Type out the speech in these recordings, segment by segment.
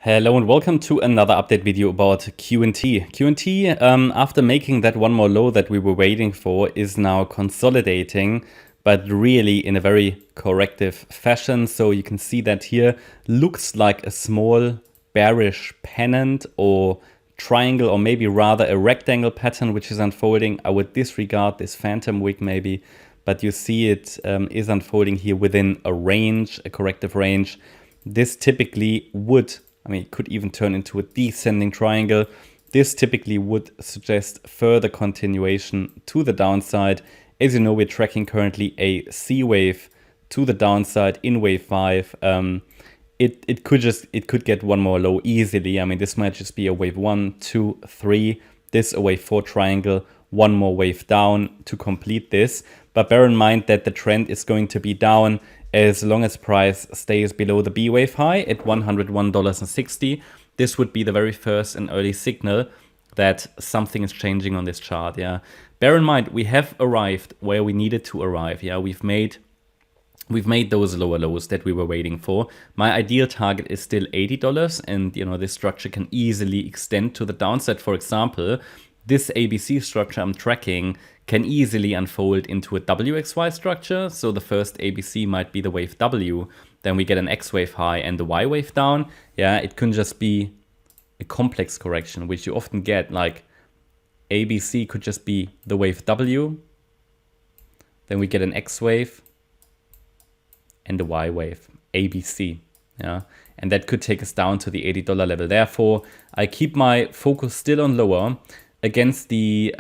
Hello and welcome to another update video about QNT. QNT, after making that one more low that we were waiting for, is now consolidating, but really in a very corrective fashion. So you can see that here looks like a small bearish pennant or triangle, or maybe rather a rectangle pattern which is unfolding. I would disregard this phantom wick maybe, but you see it is unfolding here within a range, a corrective range. This typically would, it could even turn into a descending triangle. This typically would suggest further continuation to the downside. As you know, we're tracking currently a C wave to the downside in wave 5. It could get one more low easily. This might just be a wave 1, 2, 3. This a wave 4 triangle, one more wave down to complete this. But bear in mind that the trend is going to be down as long as price stays below the B wave high at $101.60. This would be the very first and early signal that something is changing on this chart. Yeah, bear in mind we have arrived where we needed to arrive. Yeah, we've made those lower lows that we were waiting for. My ideal target is still $80, and this structure can easily extend to the downside. For example, this ABC structure I'm tracking can easily unfold into a WXY structure. So the first ABC might be the wave W, then we get an X wave high and the Y wave down. Yeah, it can just be a complex correction, which you often get. Like ABC could just be the wave W, then we get an X wave and a Y wave, ABC. Yeah, and that could take us down to the $80 level. Therefore, I keep my focus still on lower against the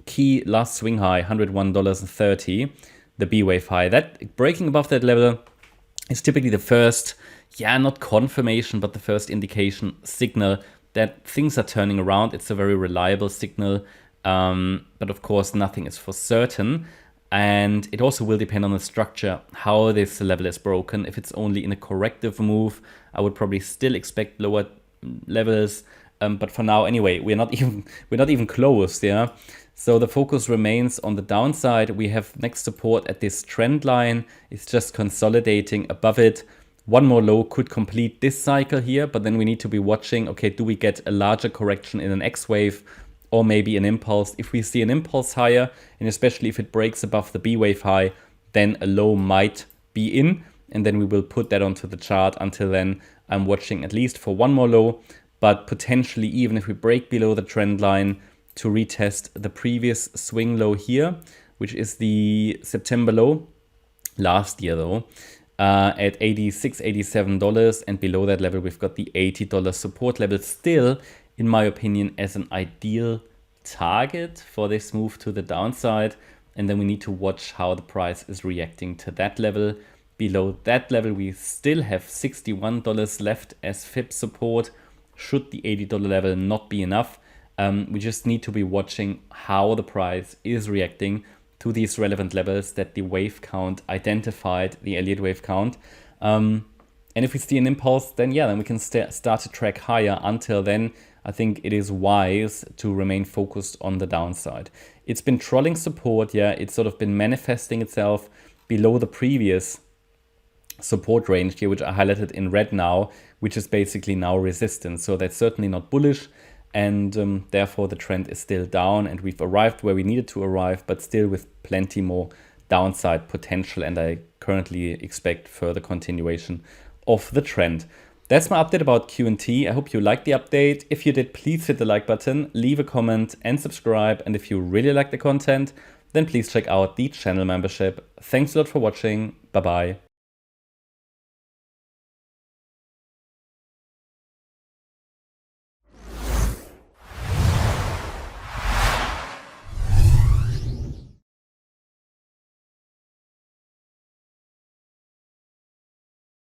key last swing high, $101.30, the B wave high. That breaking above that level is typically the first, not confirmation, but the first indication signal that things are turning around. It's a very reliable signal, but of course nothing is for certain. And it also will depend on the structure, how this level is broken. If it's only in a corrective move, I would probably still expect lower levels. But for now, anyway, we're not even close. Yeah. So the focus remains on the downside. We have next support at this trend line. It's just consolidating above it. One more low could complete this cycle here, but then we need to be watching. Okay, do we get a larger correction in an X wave or maybe an impulse? If we see an impulse higher, and especially if it breaks above the B wave high, then a low might be in, and then we will put that onto the chart. Until then, I'm watching at least for one more low, but potentially even if we break below the trend line, to retest the previous swing low here, which is the September low last year though, at $86, $87, and below that level we've got the $80 support level, still in my opinion as an ideal target for this move to the downside. And then we need to watch how the price is reacting to that level. Below that level we still have $61 left as fib support. Should the $80 level not be enough, we just need to be watching how the price is reacting to these relevant levels that the wave count identified, the Elliott wave count. And if we see an impulse, then we can start to track higher. Until then, I think it is wise to remain focused on the downside. It's been trolling support. It's sort of been manifesting itself below the previous support range here, which I highlighted in red now, which is basically now resistance. So that's certainly not bullish. And therefore the trend is still down, and we've arrived where we needed to arrive, but still with plenty more downside potential. And I currently expect further continuation of the trend. That's my update about QNT. I hope you liked the update. If you did, please hit the like button, leave a comment and subscribe. And if you really like the content, then please check out the channel membership. Thanks a lot for watching. Bye bye.